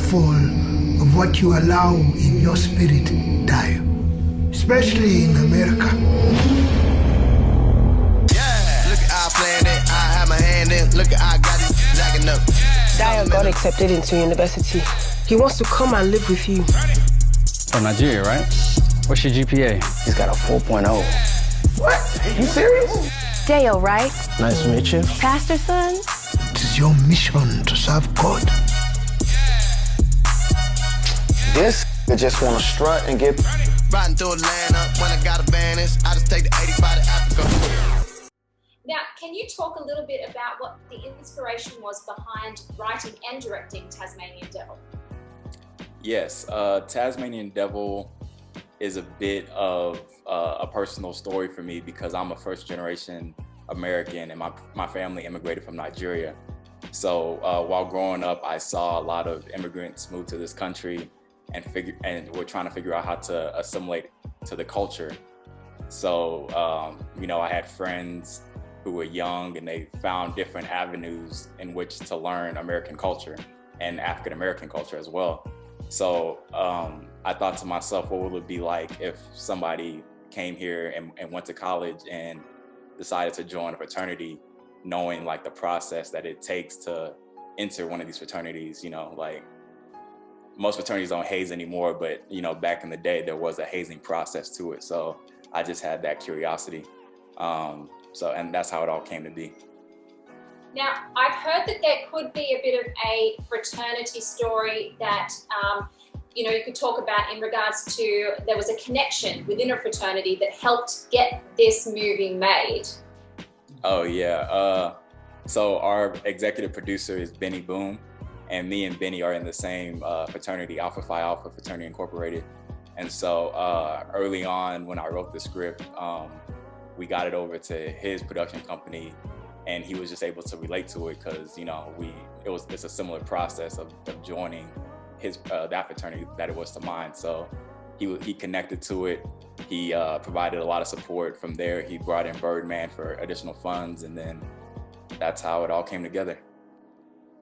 careful of what you allow in your spirit, Dayo. Especially in America. Yeah, look at I playing it, I have my hand in, look at I got it, lagging up. Dayo got accepted into university. He wants to come and live with you. From Nigeria, right? What's your GPA? He's got a 4.0. What? You serious? Dayo, right? Nice to meet you. Pastor son? It is your mission to serve God. This, they just want to strut and get... Riding through Atlanta, when I got a vanish, I just take the 85 to Africa. Now, can you talk a little bit about what the inspiration was behind writing and directing Tazmanian Devil? Yes, Tazmanian Devil is a bit of a personal story for me because I'm a first-generation American and my family immigrated from Nigeria. So while growing up, I saw a lot of immigrants move to this country and we're trying to figure out how to assimilate to the culture. So, you know, I had friends who were young and they found different avenues in which to learn American culture and African American culture as well. So I thought to myself, what would it be like if somebody came here and went to college and decided to join a fraternity, knowing like the process that it takes to enter one of these fraternities. You know, like most fraternities don't haze anymore, but you know, back in the day, there was a hazing process to it. So I just had that curiosity. And that's how it all came to be. Now, I've heard that there could be a bit of a fraternity story that, you know, you could talk about in regards to there was a connection within a fraternity that helped get this movie made. Oh yeah. So our executive producer is Benny Boom, and me and Benny are in the same fraternity, Alpha Phi Alpha Fraternity Incorporated. And so early on when I wrote the script, we got it over to his production company, and he was just able to relate to it because, you know, it's a similar process of joining his that fraternity that it was to mine. So he connected to it. He provided a lot of support from there. He brought in Birdman for additional funds, and then that's how it all came together.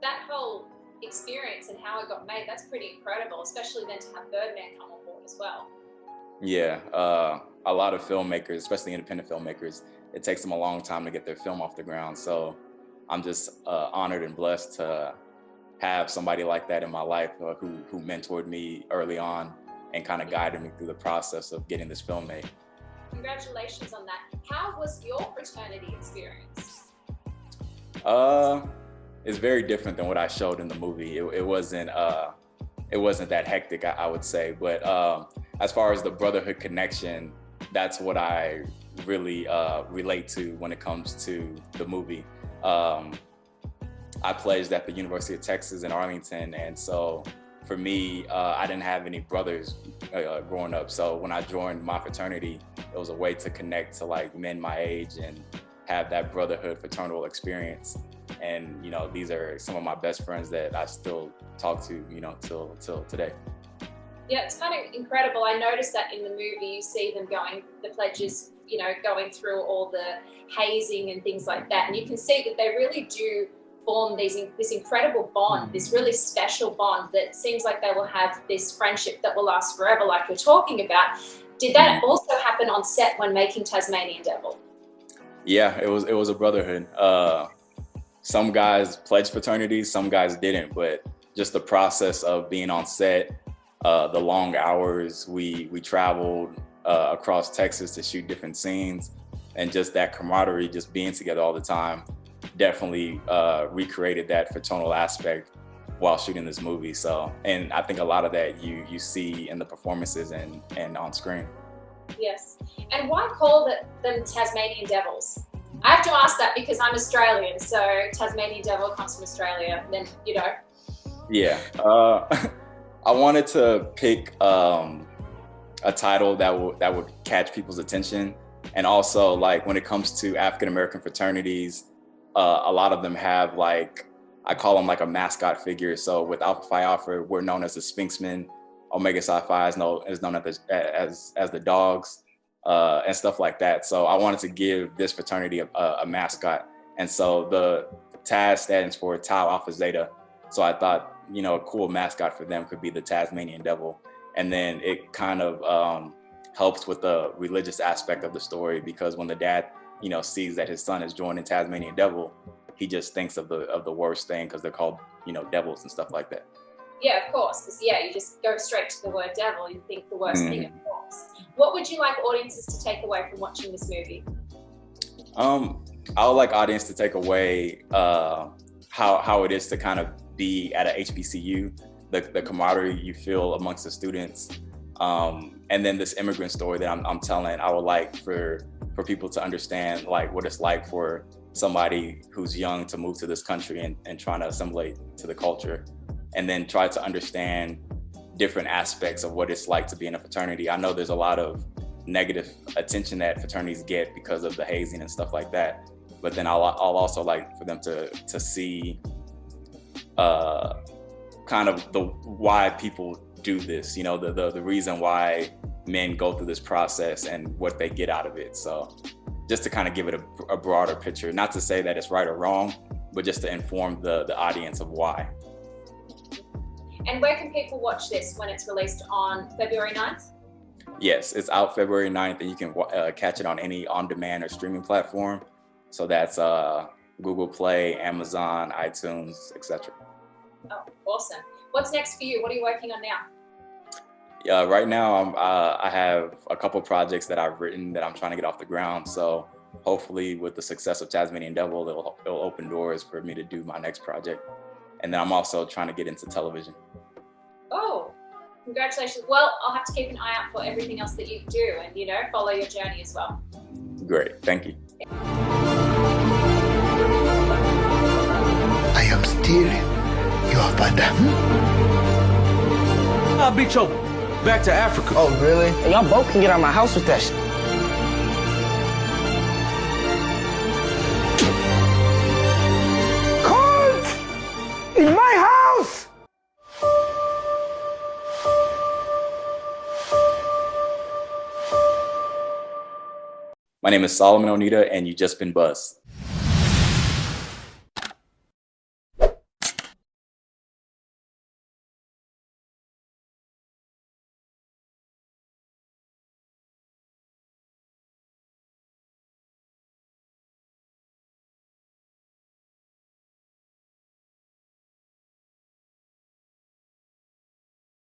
That whole experience and how it got made, that's pretty incredible, especially then to have Birdman come on board as well. Yeah, a lot of filmmakers, especially independent filmmakers, it takes them a long time to get their film off the ground. So I'm just honored and blessed to have somebody like that in my life who mentored me early on and kind of guided me through the process of getting this film made. Congratulations on that. How was your fraternity experience? It's very different than what I showed in the movie. It wasn't that hectic, I would say. But as far as the brotherhood connection, that's what I really relate to when it comes to the movie. I pledged at the University of Texas in Arlington, and so for me, I didn't have any brothers growing up. So when I joined my fraternity, it was a way to connect to like men my age and have that brotherhood fraternal experience. And you know, these are some of my best friends that I still talk to, you know, till today. Yeah, it's kind of incredible. I noticed that in the movie, you see them the pledges, you know, going through all the hazing and things like that. And you can see that they really do form this incredible bond, this really special bond that seems like they will have this friendship that will last forever, like you're talking about. Did that also happen on set when making Tazmanian Devil? Yeah, it was a brotherhood. Some guys pledged fraternities, some guys didn't, but just the process of being on set, the long hours, we traveled across Texas to shoot different scenes, and just that camaraderie, just being together all the time, definitely recreated that fraternal aspect while shooting this movie. So, and I think a lot of that you see in the performances and on screen. Yes, and why call them Tasmanian Devils? I have to ask that because I'm Australian, so Tazmanian Devil comes from Australia, and then, you know. Yeah, I wanted to pick a title that would catch people's attention. And also, like, when it comes to African-American fraternities, a lot of them have, like, I call them like a mascot figure. So with Alpha Phi Alpha, we're known as the Sphinxmen. Omega Psi Phi is known as the dogs, and stuff like that. So I wanted to give this fraternity a mascot. And so the Taz stands for Tau Alpha Zeta. So I thought you know, a cool mascot for them could be the Tasmanian Devil. And then it kind of helps with the religious aspect of the story, because when the dad, you know, sees that his son is joining Tasmanian Devil, he just thinks of the worst thing, because they're called, you know, devils and stuff like that. Yeah, of course. Because you just go straight to the word devil. You think the worst thing, of course. What would you like audiences to take away from watching this movie? I would like audience to take away how it is to kind of be at a HBCU, the camaraderie you feel amongst the students, and then this immigrant story that I'm telling. I would like for people to understand like what it's like for somebody who's young to move to this country and trying to assimilate to the culture, and then try to understand different aspects of what it's like to be in a fraternity. I know there's a lot of negative attention that fraternities get because of the hazing and stuff like that, but then I'll also like for them to see kind of the why people do this, you know, the reason why men go through this process and what they get out of it. So just to kind of give it a broader picture, not to say that it's right or wrong, but just to inform the audience of why. And where can people watch this when it's released on February 9th? Yes, it's out February 9th, and you can catch it on any on-demand or streaming platform. So that's Google Play, Amazon, iTunes, etc. Oh, awesome. What's next for you? What are you working on now? Yeah, right now I have a couple projects that I've written that I'm trying to get off the ground. So hopefully with the success of Tasmanian Devil, it'll open doors for me to do my next project. And then I'm also trying to get into television. Oh, congratulations. Well, I'll have to keep an eye out for everything else that you do and, you know, follow your journey as well. Great, thank you. I am stealing your father. I'll beat your back to Africa. Oh, really? Hey, y'all both can get out of my house with that shit. Colt! In my house! My name is Solomon Onita, and you just been buzzed.